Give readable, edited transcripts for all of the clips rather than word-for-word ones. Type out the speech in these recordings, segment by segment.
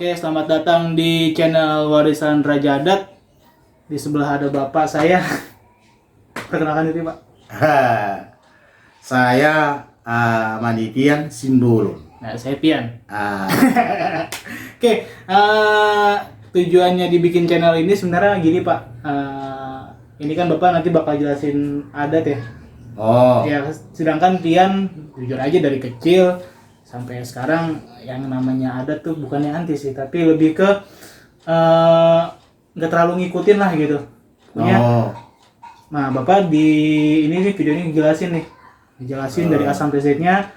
Oke, selamat datang di channel Warisan Raja Adat. Di sebelah ada bapak saya. Perkenalkan diri, Pak. Saya Madipian Simbulun. Nah, saya Pian. Ah, Oke, tujuannya dibikin channel ini sebenarnya gini, Pak. Ini kan bapak nanti bakal jelasin adat ya. oh, Ya, sedangkan Pian jujur aja dari kecil sampai sekarang yang namanya adat tuh bukannya anti sih, tapi lebih ke nggak terlalu ngikutin lah gitu. Pokoknya, oh, nah bapak di ini nih videonya dijelasin dari A sampai Z-nya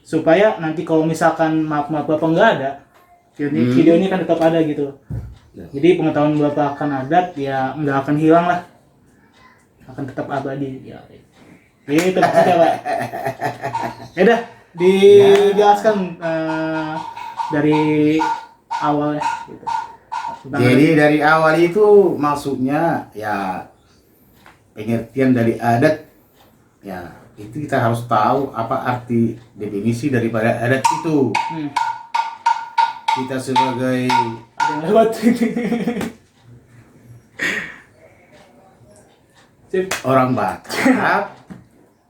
supaya nanti kalau misalkan maaf bapak nggak ada, video ini kan tetap ada gitu. Ya. Jadi pengetahuan bapak akan adat ya nggak akan hilang lah, akan tetap abadi ya. Itu maksudnya, Pak. Ya udah, dijelaskan dari awalnya gitu. jadi dari awal itu maksudnya ya pengertian dari adat ya itu kita harus tahu apa arti definisi daripada adat itu. Kita sebagai Ada yang lewat. Sip. orang Batak,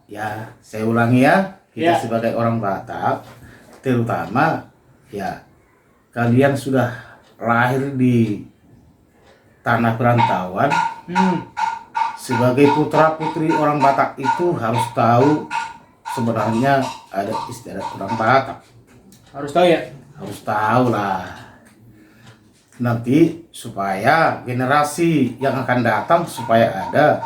ya saya ulangi ya, kita Ya. sebagai orang Batak, terutama ya kalian sudah lahir di tanah perantauan, sebagai putra putri orang Batak itu harus tahu sebenarnya ada istiadat orang Batak, Harus tahu ya. harus tahu lah. Nanti supaya generasi yang akan datang supaya ada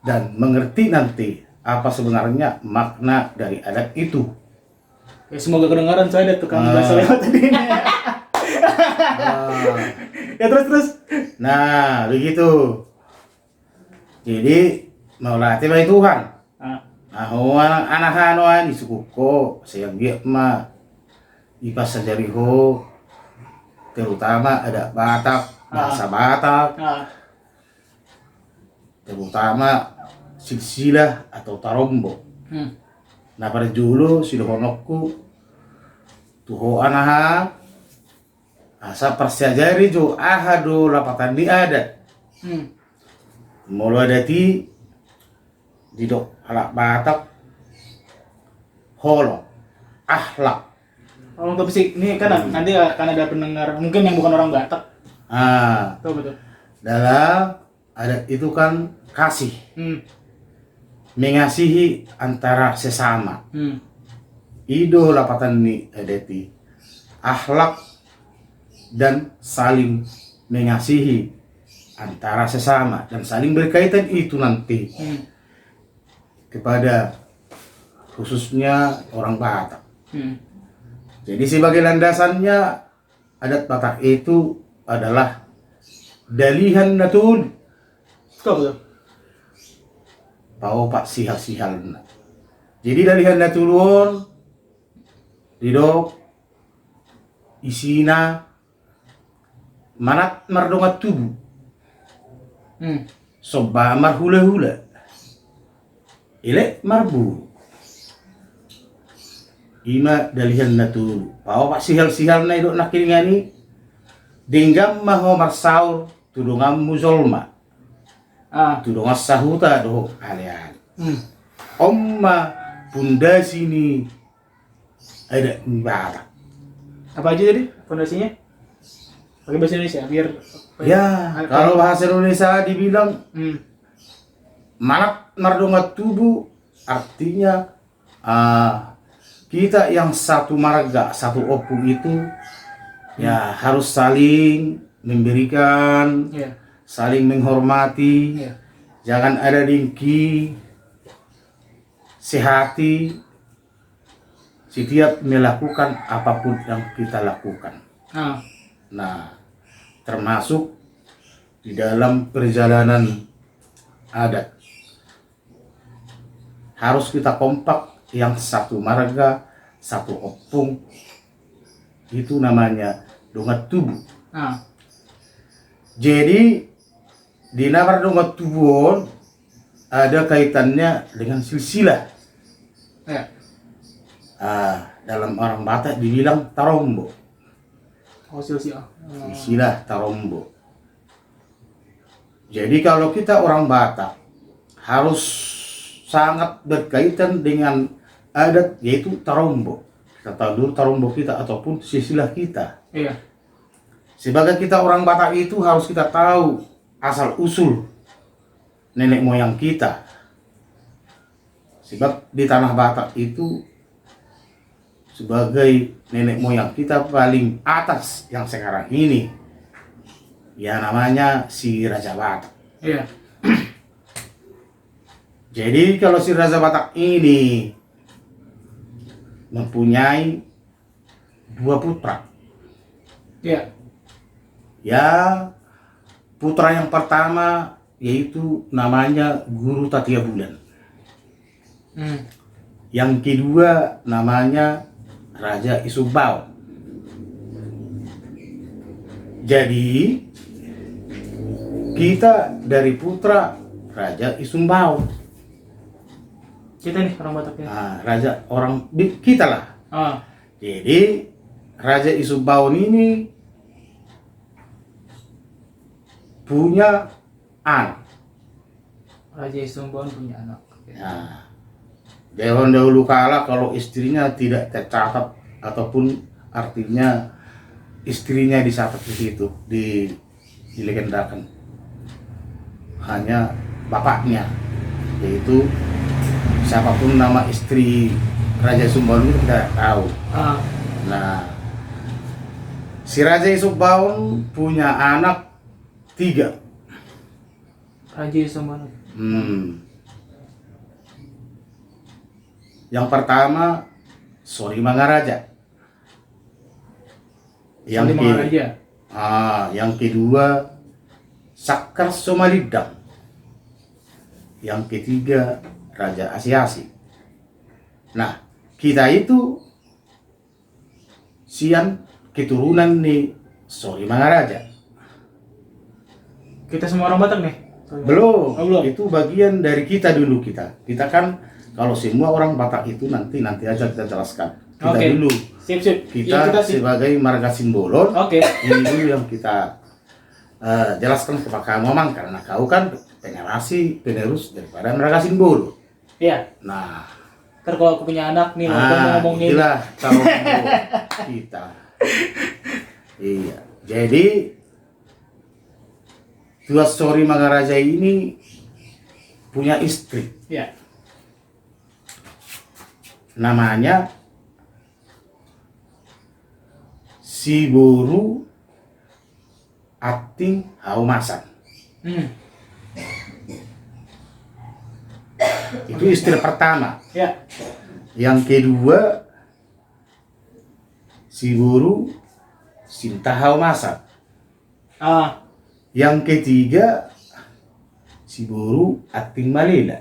dan mengerti nanti apa sebenarnya makna dari adat itu. Ya semoga kedengaran, saya ada tukang bahasa lewat tadi. Ya terus. Nah, begitu. Jadi mau latih bayi Tuhan. Anak hanuan di suku ko, sayang dia mah ipas sajariho, terutama ada Batak, bahasa Batak, terutama silsilah atau tarombo. Nah pada dulu silhonokku tuho anaha asa persajari jo ahado lapatan di adat. Mulu adati di dok alak Batak holo ahlak. Orang tua fisik ini kan nanti akan ada pendengar mungkin yang bukan orang Batak. Betul. Dalam adat itu kan kasih, mengasihi antara sesama. Ido lapatan ni adati akhlak dan saling mengasihi antara sesama dan saling berkaitan itu nanti kepada khususnya orang Batak. Jadi sebagai landasannya adat Batak itu adalah dalihan natul. Betul. Pau pak sihal-sihal. Jadi dalihan natulun didok isina manat mardongat tubuh. Soba marhula-hula. Ile marbu. Ima dalihan natul. Pau pak sihal-sihal na idok nakilingani dinggam maho marsaur tudungam muzolma. Tudungas sahuta doh kalian. Omma bunda sini ada Batak. Apa aja tadi fondasinya? Pakai bahasa Indonesia biar Ya, kalau bahasa Indonesia dibilang manat mardongat tubuh artinya kita yang satu marga, satu opung itu ya harus saling memberikan, saling menghormati, jangan ada dengki, sehati setiap melakukan apapun yang kita lakukan. Nah, termasuk di dalam perjalanan adat harus kita kompak, yang satu marga, satu opung, itu namanya dongat tubuh. Jadi di nama dongat tubuh ada kaitannya dengan silsilah. Dalam orang Batak dibilang tarombo. Oh, silsilah. Silsilah Tarombo. Jadi kalau kita orang Batak harus sangat berkaitan dengan adat yaitu Tarombo. Kita tahu dulu Tarombo kita ataupun silsilah kita. Iya. Sebagai kita orang Batak itu harus kita tahu asal usul nenek moyang kita. Sebab di tanah Batak itu sebagai nenek moyang kita paling atas yang sekarang ini, ya namanya si Raja Batak. Iya. Jadi kalau si Raja Batak ini mempunyai 2 putra. Iya. Ya, putra yang pertama yaitu namanya Guru Tatia Bulan. Yang kedua namanya Raja Isubao. Jadi kita dari putra Raja Isumbao. Kita nih orang Bataknya. Nah, raja orang kita lah. Jadi Raja Isumbao ini punya anak. Raja Isumbao punya anak. Nah, zaman dahulu kala kalau istrinya tidak tercatat ataupun artinya istrinya dicatat di situ, dilegendakan. Hanya bapaknya, yaitu siapapun nama istri Raja Isumbao itu kita tahu. Nah, si Raja Isumbao punya anak 3. Raja Isumbao. Yang pertama Sori Mangaraja. Yang kedua Sakar Somalidang. Yang ketiga Raja Asiasi. Nah, kita itu sian keturunan nih Sori Mangaraja. Kita semua orang Batak nih? Belum. Oh, belum. Itu bagian dari kita dulu kita. Kita kan kalau semua orang Batak itu nanti aja kita jelaskan. Kita dulu. Sip. Kita sebagai marga Simbolon. Ini dulu yang kita jelaskan kepada kamu, Mang, karena kau kan generasi penerus daripada marga Simbolon. Iya. Nah, ntar kalau aku punya anak nih, mau ngomongin. Itulah tahu kita. Iya. Jadi Tua Sori Mangaraja ini punya istri. Iya. Namanya Siboru Ating Haumasan. Itu istri pertama. Ya. Yang kedua Siboru Sinta Haumasan. Yang ketiga Siboru Ating Malela.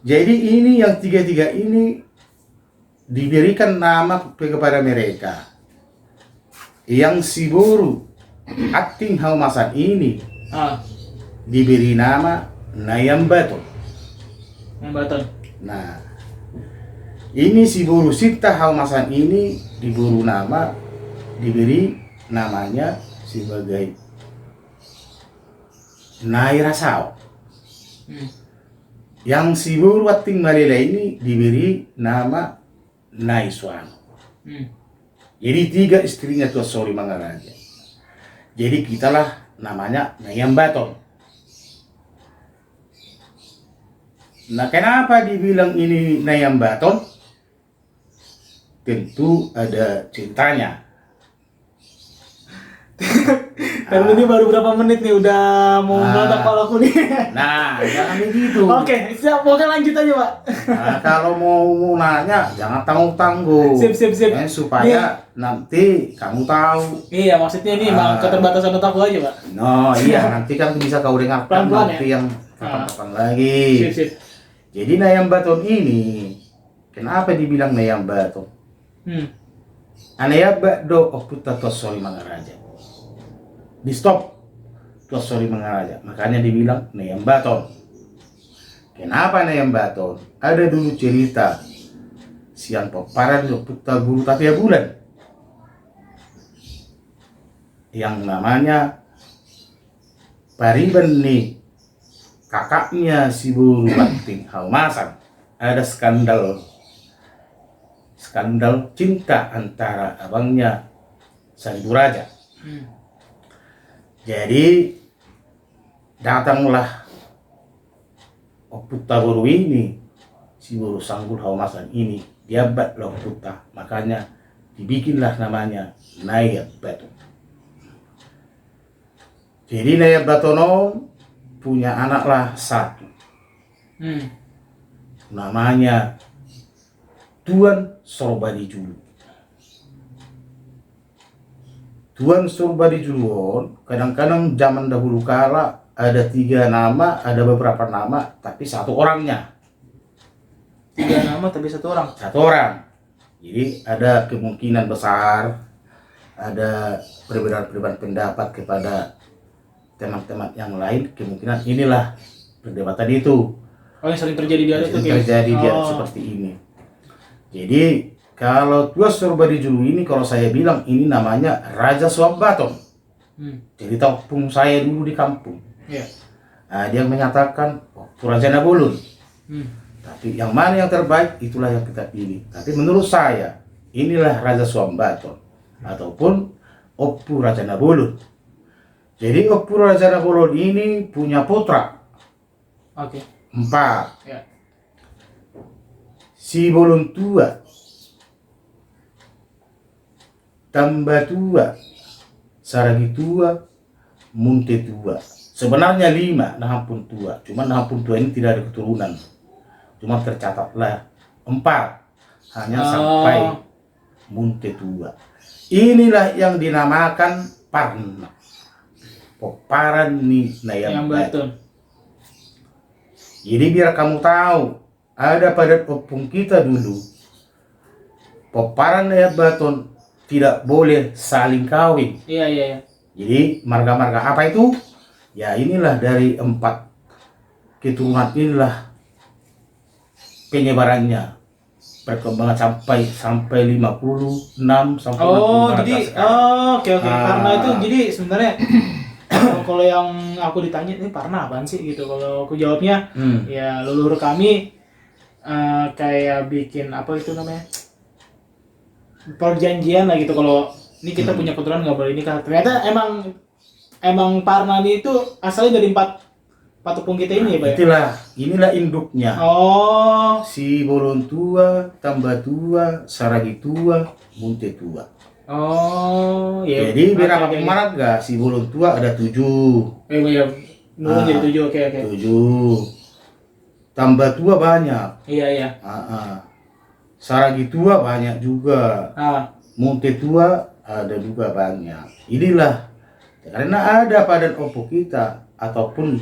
Jadi ini yang 3 ini diberikan nama kepada mereka. Yang Siboru Ating Haumasan ini diberi nama Nayambaton. Nah, ini Siboru Sinta Haumasan ini diberi namanya sebagai Nairasao. Yang Siboru Ating Malela ini diberi nama Naiswano. Jadi 3 istrinya Tua Sori Mangaraja. Jadi kitalah namanya Nayambaton. Nah, kenapa dibilang ini Nayambaton? Tentu ada ceritanya. Karena ini baru berapa menit nih udah mau meledak kepala aku nih. Nah, jangan begitu. Oke, siap. Oke, lanjut aja, Pak. Nah, kalau mau nanya jangan tanggung-tanggung. Sip. Supaya nanti kamu tahu. Iya, maksudnya ini keterbatasan otakku aja, Pak. No, iya, nanti kan bisa kau dengarkan Pelan-pelan, nanti ya? yang kapan-kapan lagi. Sip. Jadi Nayambaton ini kenapa dibilang Nayambaton? Anayabado Oputa Tua Sori Mangaraja. Di stop Tua Sori Mangaraja, makanya dibilang Nayambaton. Kenapa Nayambaton? Ada dulu cerita siang peparan Oputa Guru Tatia Bulan. yang namanya Pariban nih, kakaknya si Buru Wating Haumasan, ada skandal cinta antara abangnya Saribu Raja. Jadi datanglah Oputa Buru ini, si Buru Sanggul Haumasan ini, dia bat loh Oputa, makanya dibikinlah namanya Nayab Baton. Jadi Nayab Batono punya anaklah satu, namanya Tuan Sorbadi Julu. Tuan Sorbadi Julu, kadang-kadang zaman dahulu kala ada 3 nama, ada beberapa nama, tapi satu orangnya. 3 nama tapi 1 orang. Satu orang. Jadi ada kemungkinan besar, ada perbedaan pendapat kepada teman-teman yang lain, kemungkinan inilah perdebatan itu. Oh, yang sering terjadi di adat tuh Sering terjadi dia seperti ini. Jadi kalau Tuan Sorbadi Julu ini, kalau saya bilang ini namanya Raja Swambaton. Jadi kampung saya dulu di kampung. Nah, dia menyatakan Raja Nabolon. Tapi yang mana yang terbaik, itulah yang kita pilih. Tapi menurut saya inilah Raja Swambaton ataupun Opu Raja Nabolon. Jadi Opu Raja Nabolon ini punya putra 4. Si Bolon Tua, Tambah Tua, Saragi Tua, Munte Tua. Sebenarnya 5 Nahampun Tua, cuma Nahampun Tua ini tidak ada keturunan, cuma tercatatlah 4 hanya sampai Munte Tua. Inilah yang dinamakan Parna, Poparan ni Nayab Baton. Jadi biar kamu tahu, ada pada opung kita dulu, Poparan Nayab Baton tidak boleh saling kawin. Iya. Jadi marga-marga apa itu? Ya inilah dari 4 keturunan inilah penyebarannya, perkembangan sampai 56 sampai 60 jadi oke. Karena itu jadi sebenarnya kalau yang aku ditanya ini Parna apaan sih gitu, kalau aku jawabnya ya leluhur kami kayak bikin apa itu namanya, perjanjian lah gitu, kalau ini kita punya keturunan nggak boleh nikah. Ternyata emang Parna itu asalnya dari 4 tepung kita ini ya, Pak? Inilah induknya. Si Bolon Tua, Tambah Tua, Saragi Tua, Munte Tua. Iya. Jadi berapa marga? Si Bolon Tua ada 7. Iya. Jadi 7, oke. 7. Tambah Tua banyak. Iya. Saragi Tua banyak juga. Munte Tua ada juga banyak. Inilah karena ada pada opo kita ataupun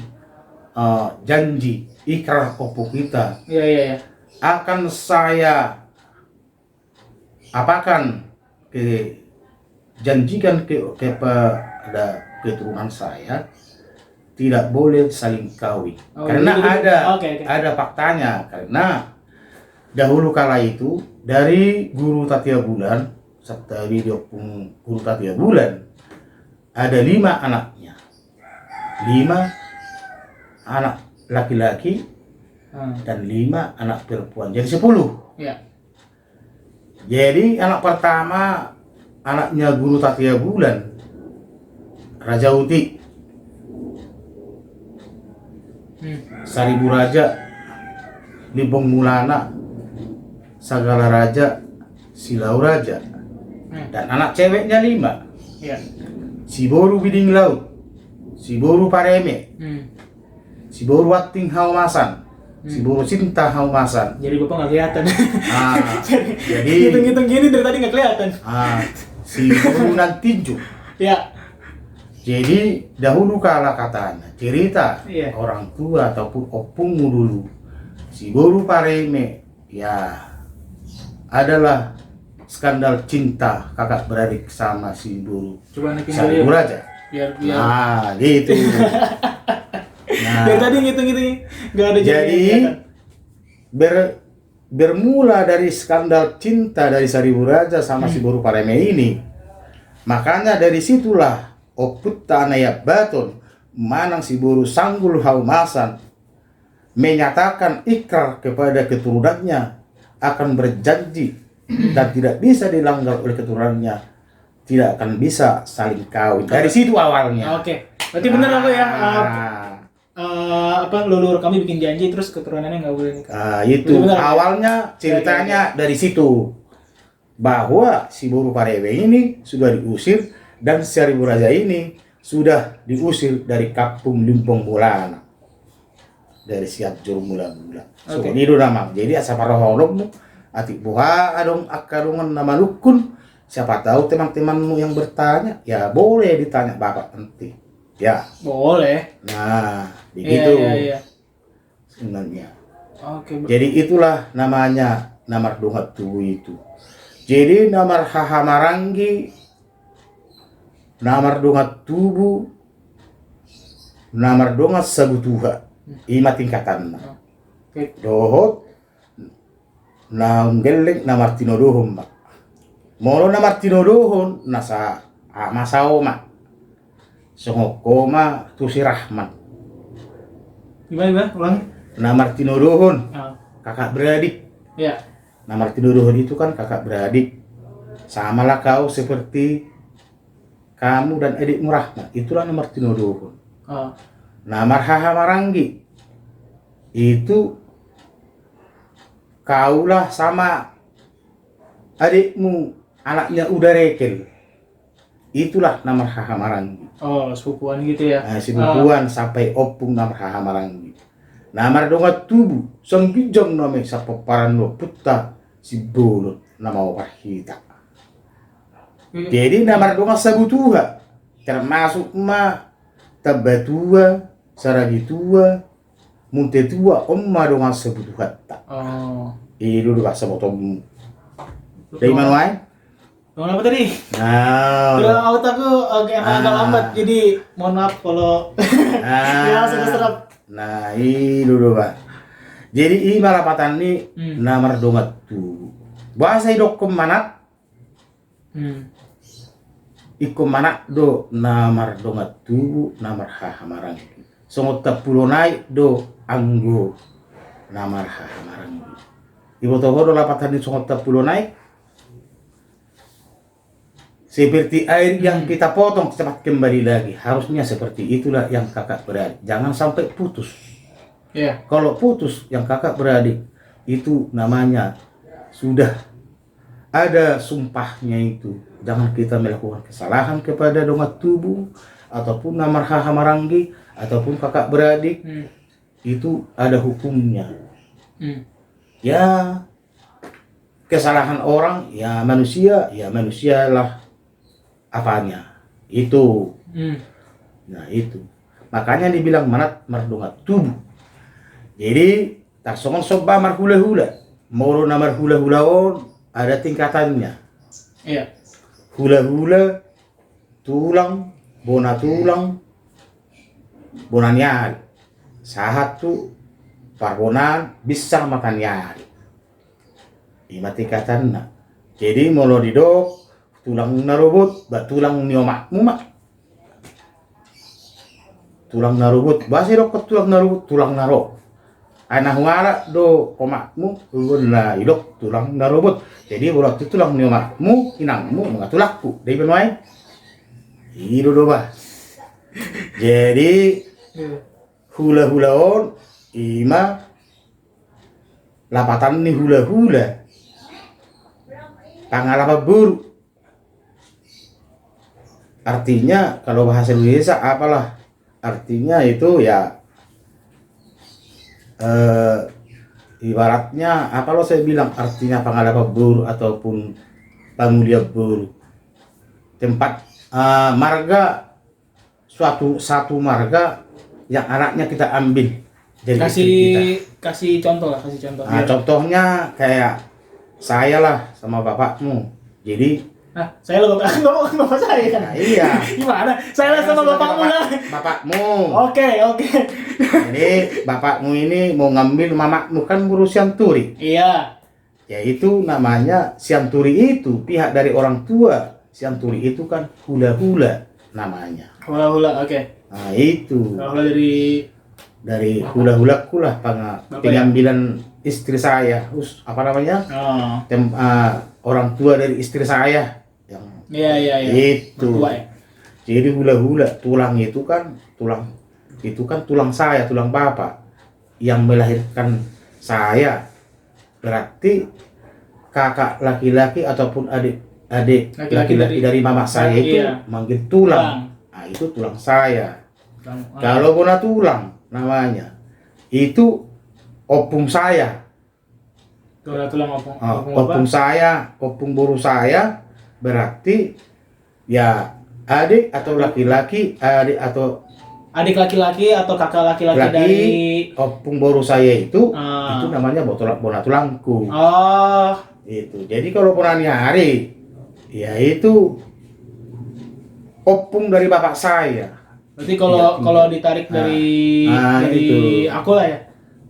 janji ikrar opo kita. Iya. Akan saya apakan janjikan kepada keturunan saya tidak boleh saling kawin. Karena ada faktanya, karena dahulu kala itu dari Guru Tatia Bulan serta video Guru Tatia Bulan ada 5 anaknya, 5 anak laki-laki dan 5 anak perempuan, jadi 10. Iya. Jadi anak pertama anaknya Guru Tatia Bulan, Raja Uti, Saribu Raja, Libong Mulana, Sagala Raja, Silau Raja. Dan anak ceweknya 5. Iya. Si Boru Biding Laut, si Boru Pareme, si Boru Wating Haumasan, si Boru Cinta Haumasan. Jadi Bapak nggak kelihatan. Jadi hitung-hitung gini dari tadi nggak kelihatan. Si Boru Nantinju. Ya. Jadi dahulu kala katanya cerita orang tua ataupun opungmu dulu, si Boru Pareme ya adalah skandal cinta kakak beradik sama si Boru Saribu Raja. Biar. Gitu. Dari tadi ngitung-ngitung nggak ada. Jadi bermula dari skandal cinta dari Saribu Raja sama si Boru Pareme ini. Makanya dari situlah oput tanaya baton manang si buru sanggul haumasan menyatakan ikrar kepada keturunannya akan berjanji dan tidak bisa dilanggar oleh keturunannya, tidak akan bisa saling kawin. Dari situ awalnya. Oke. Berarti benar aku ya. Leluhur kami bikin janji terus keturunannya nggak boleh nikah. Itu Benar, awalnya ceritanya dari situ, bahwa si Buru Parewe ini sudah diusir dan si Seribu Raja ini sudah diusir dari kampung Limpong Bolana, dari siap juru mula-mula. So ini do nama. Jadi asa parohologmu ati buha adong akarungan nama lukun. Siapa tahu teman-temanmu yang bertanya, ya boleh ditanya bapak nanti. Ya. Boleh. Nah, begitu. Iya. Sebenarnya. Oke. Jadi itulah namanya namar dongat tubuh itu. Jadi namar hahamarangi, namar dongat tubuh, namar dongat sabutuha. Ima tingkatan. Oke. Dohot, naunggeleng namar tinodohon. Molo namar tinodohon nasa masaoma. Songokoma tusi Rahman. Gimana? Ulang. Namar tinodohon, Oh. kakak beradik. Iya. Namar tinodohon itu kan kakak beradik. Samalah kau seperti kamu dan adikmu Rahman. Itulah namar tinodohon. Oh. Namar hahamarangi itu kaulah sama adikmu, anaknya udah rekel. Itulah namar hahamarangi. Oh, sepupuan gitu ya. Nah, sepupuan sampai opung namar hahamarangi. Namar dongat tubuh sang bijang name sa paparan lo putta si bolot nama wahita. Jadi namar dongat sabutuha termasuk ma tabatua saragitua muntetua omma dongat sabutuha ta. Oh. Itu doa sabotom. Dari mana wae? Ngomong apa tadi? Nah. Udah out aku agak lambat, jadi mohon maaf kalau ya sudah serap. Nah, itu doa. Jadi ini malapatan ini namar dongat tu. Bahasa idokom manat. Ikom manat do namar dongat tu namar hahamarang. Songot tapulonai do anggo namar hahamarang. Ibu tahu do lapatan ini songot tapulonai. Seperti air yang kita potong cepat kembali lagi. Harusnya seperti itulah yang kakak beradik. Jangan sampai putus. Iya. Kalau putus yang kakak beradik itu namanya sudah ada sumpahnya itu. Jangan kita melakukan kesalahan kepada dongat tubuh ataupun namar hahamarangi ataupun kakak beradik. Itu ada hukumnya. Ya kesalahan orang ya manusialah apanya itu. Nah itu makanya dibilang manat mardongat tubuh. Jadi tak songon soba marhula-hula moro namar hula-hulaon ada tingkatannya. Iya. Hula-hula tulang bonanyal sahatu parbonan bisa makanyal ima tingkatanna. Jadi molo didok tulang narubut, tulang niomakmu mak. Tulang narubut, basi rokot tulang narubut, tulang naro. Anak wala do komakmu, lah idok tulang narubut. Jadi waktu tulang niomakmu, inangmu mengatulakku. Dari benuai, itu do bah. Jadi hula-hulaon, ima lapatan ni hula-hula. Tangalapa buruk. Artinya kalau bahasa Indonesia apalah artinya itu ya ibaratnya apa lo saya bilang artinya pangalapa buru ataupun pangulia buru tempat marga satu marga yang anaknya kita ambil jadi kasih contoh lah contohnya kayak saya lah sama bapakmu jadi saya lah bapak saya. Nah, iya. Gimana? Saya lah sama bapakmu lah. Bapakmu. Oke. Jadi bapakmu ini mau ngambil mamakmu kan guru sianturi. Iya. Ya itu namanya sianturi itu pihak dari orang tua. Sianturi itu kan hula-hula. namanya. Hula-hula, oke. Nah, itu Hula-hula dari hula-hulaku lah pengambilan istri saya. Apa namanya? Oh. Orang tua dari istri saya yang Iya. itu. Mertua, ya? Jadi hula-hula tulang itu kan tulang saya, tulang bapak yang melahirkan saya. Berarti kakak laki-laki ataupun adik laki-laki dari mama saya itu manggil tulang. Nah, itu tulang saya. Kalau bona tulang namanya itu opung saya. Tulang opung. Opung saya, opung boru saya berarti ya adik atau laki-laki, adik laki-laki atau kakak laki-laki dari opung boru saya itu namanya bona tulangku. Oh. Itu. Jadi kalau Bonani Hari ya itu opung dari bapak saya. Berarti kalau ditarik dari itu. aku lah ya.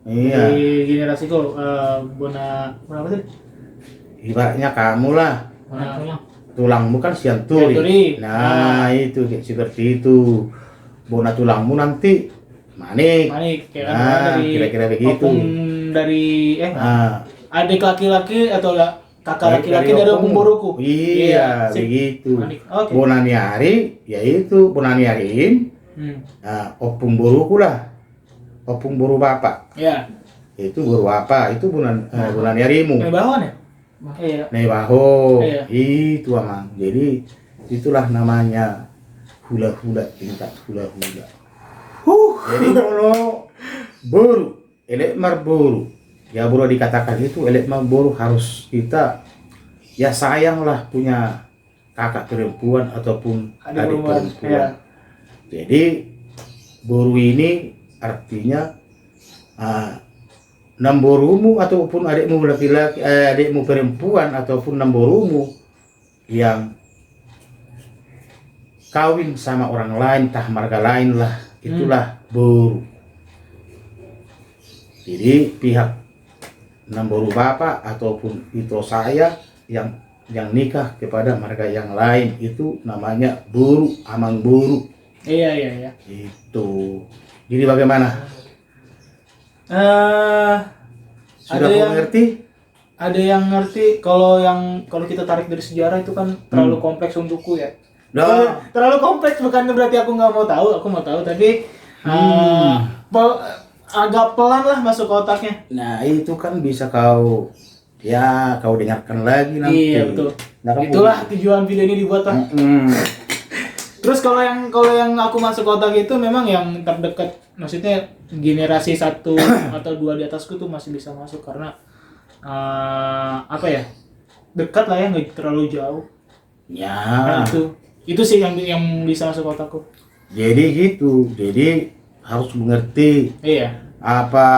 Iya. Dari generasiku bona apa sih? Ibaratnya kamu lah. Tulangmu kan sianturi. Nah, itu kayak seperti itu. Bona tulangmu nanti manik. Kira-kira begitu. Opung dari adik laki-laki atau kakak laki-laki dari opung boruku. Iya, begitu. Okay. Bonani Hari yaitu Bonani Hariin. Opung boruku lah. Opung boru bapak. Iya. Itu boru apa? Itu Bonani Harimu. Nebahon ya? Iya. Nebaho. Iya. Itu amang. Jadi itulah namanya hula-hula, tingkat hula-hula. Jadi kalau boru, elek marboru. Ya bro dikatakan itu elek marboru harus kita ya sayanglah punya kakak perempuan ataupun adik perempuan. Ya. Jadi boru ini artinya namborumu ataupun adikmu laki-laki, adikmu perempuan ataupun namborumu yang kawin sama orang lain, tah marga lain lah, itulah boru. Jadi pihak namboru bapak ataupun itu saya yang nikah kepada marga yang lain itu namanya boru, amang boru. Iya. Itu. Jadi bagaimana? Sudah mengerti? Ada yang ngerti. Kalau kita tarik dari sejarah itu kan terlalu kompleks untukku ya. Terlalu kompleks, bukan berarti aku nggak mau tahu. Aku mau tahu, tapi agak pelan lah masuk ke otaknya. Nah itu kan bisa kau dengarkan lagi nanti. Iya betul. Itulah tujuan video ini dibuat Pak. Terus kalau yang aku masuk ke otak itu memang yang terdekat, maksudnya generasi 1 atau 2 di atasku tuh masih bisa masuk karena apa ya, dekat lah ya, nggak terlalu jauh. Ya. Nah, itu sih yang bisa masuk ke otakku. Jadi gitu. Jadi harus mengerti. Iya. Apa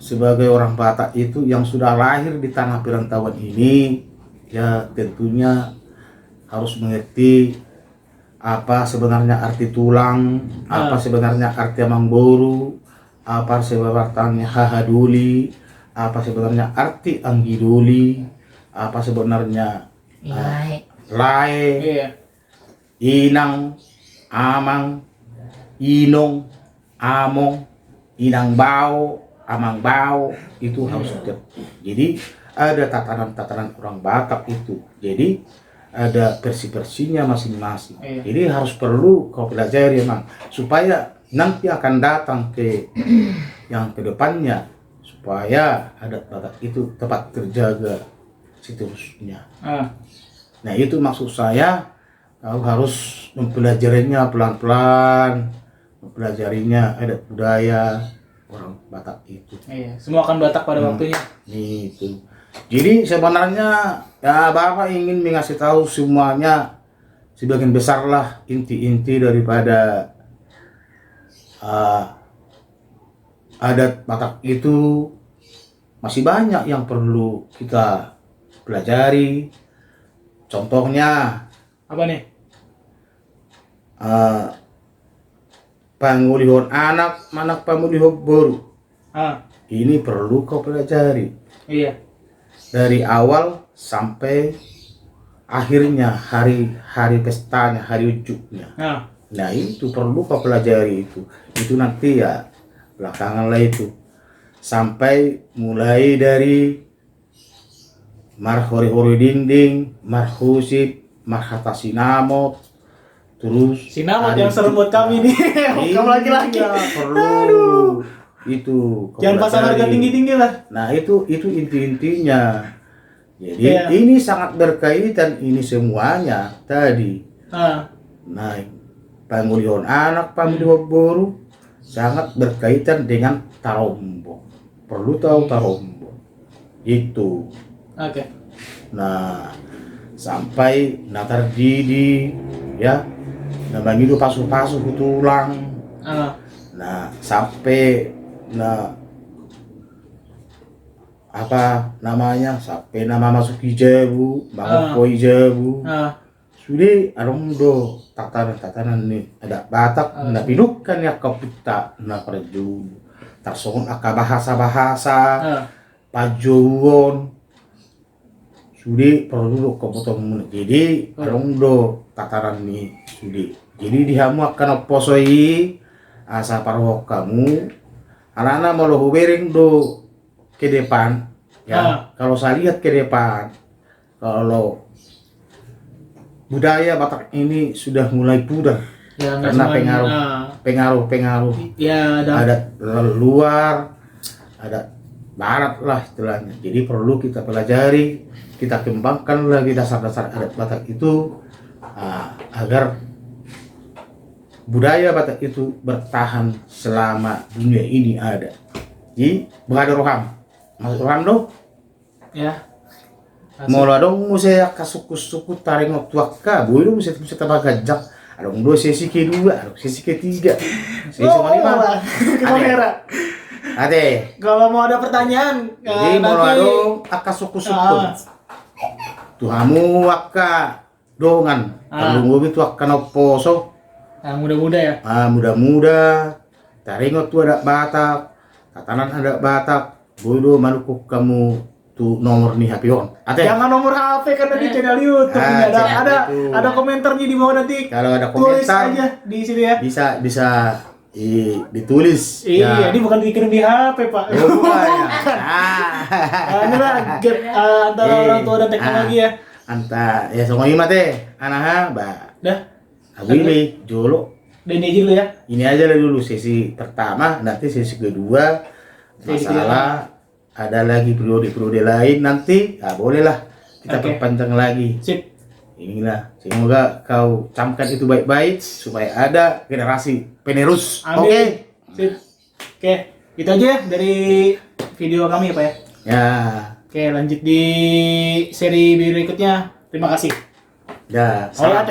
sebagai orang Batak itu yang sudah lahir di tanah perantauan ini ya tentunya harus mengerti apa sebenarnya arti tulang, apa sebenarnya arti amang boru, apa sebenarnya hahaduli, apa sebenarnya arti anggiduli, apa sebenarnya lae, inang, amang, inong, among, inang bau, amang bau, itu harus ngerti. Jadi ada tatanan-tatanan orang Batak itu. Jadi ada versi-versinya masing-masing. Jadi harus perlu kau pelajari emang supaya nanti akan datang ke yang kedepannya supaya adat Batak itu tetap terjaga seterusnya. Nah itu maksud saya, kau harus mempelajarinya pelan-pelan, mempelajarinya adat budaya orang Batak itu. Iya, semua akan Batak pada waktunya. Itu. Jadi sebenarnya ya Bapak ingin mengasih tahu semuanya, sebagian besar lah inti-inti daripada adat Batak itu masih banyak yang perlu kita pelajari. Contohnya apa nih? Pangulihon anak, manak pangulihon boru. Ini perlu kau pelajari. Iya. Dari awal sampai akhirnya hari pestanya, hari ujungnya. Nah itu perlu kau pelajari itu nanti ya belakangan lah itu, sampai mulai dari marhori-hori dinding, marhusip, marhata sinamot, terus Sinamot yang serem buat kami nih. Kamu laki-laki. Perlu itu kau Jangan pasang harga pelajari. tinggi-tinggi lah. Nah itu inti-intinya. Jadi ini sangat berkaitan ini semuanya tadi. Nah, pemilihan anak, pemilihan baru sangat berkaitan dengan tarombo. Perlu tahu tarombo. Itu. Oke. Nah, sampai natar didi ya. Nah, begitu pasuh-pasuh tulang. Nah, sampai apa namanya, sampai nama masuk hijabu, bangun koi hijabu. Sudah arong do tatanan nih ada Batak, na pinukan ya kau pita na perjun tarsongon aka bahasa pajuwon sudah perlu kau potong. Jadi arong do tatanan nih sudah. Jadi dihamu akan posoi asa paruh kamu anak-anak mau bering do ke depan ya. Kalau saya lihat ke depan, kalau budaya Batak ini sudah mulai pudar ya, karena pengaruh ya, ada luar, ada barat lah istilahnya. Jadi perlu kita pelajari, kita kembangkan lagi dasar-dasar adat Batak itu agar budaya Batak itu bertahan selama dunia ini ada. Jadi berada roham, masuk roham dong. Ya. Mula dong saya kasuku-suku taring waktu akka, boleh dong saya tambah gajak. Ada dua sesi kedua, ada sesi ketiga. Sesi kelima. Kamera. Ade. Kalau mau ada pertanyaan, Jadi mula dong akka suku-suku. Tuhamu akka dongan. Perlu ngobi tu akka noposo. Muda-muda ya. Muda-muda. Taring waktu ada Batak, tatanan ada Batak. Boleh manukuk kamu tuh nomor nih HP on. Jangan nomor HP karena di channel YouTube. Ada komentarnya di bawah nanti. Kalau ada tulis komentar aja di sini ya. Bisa ditulis. Iya, ini bukan dikirim di HP, Pak. Bukan ya. Ini lah gap antara orang tua dan teknologi ya. Ya semua ini teh. Anaha, Dah. Aku ini jolo. Dan ini dulu ya. Ini aja lah dulu sesi pertama, nanti sesi kedua masalah ada lagi periode-periode lain nanti, bolehlah kita perpanjang lagi. Sip. Inilah, semoga kau camkan itu baik-baik supaya ada generasi penerus. Oke. Sip. Oke, itu aja ya dari video kami ya Pak ya. Ya. Oke, lanjut di seri berikutnya. Terima kasih. Ya. Salam.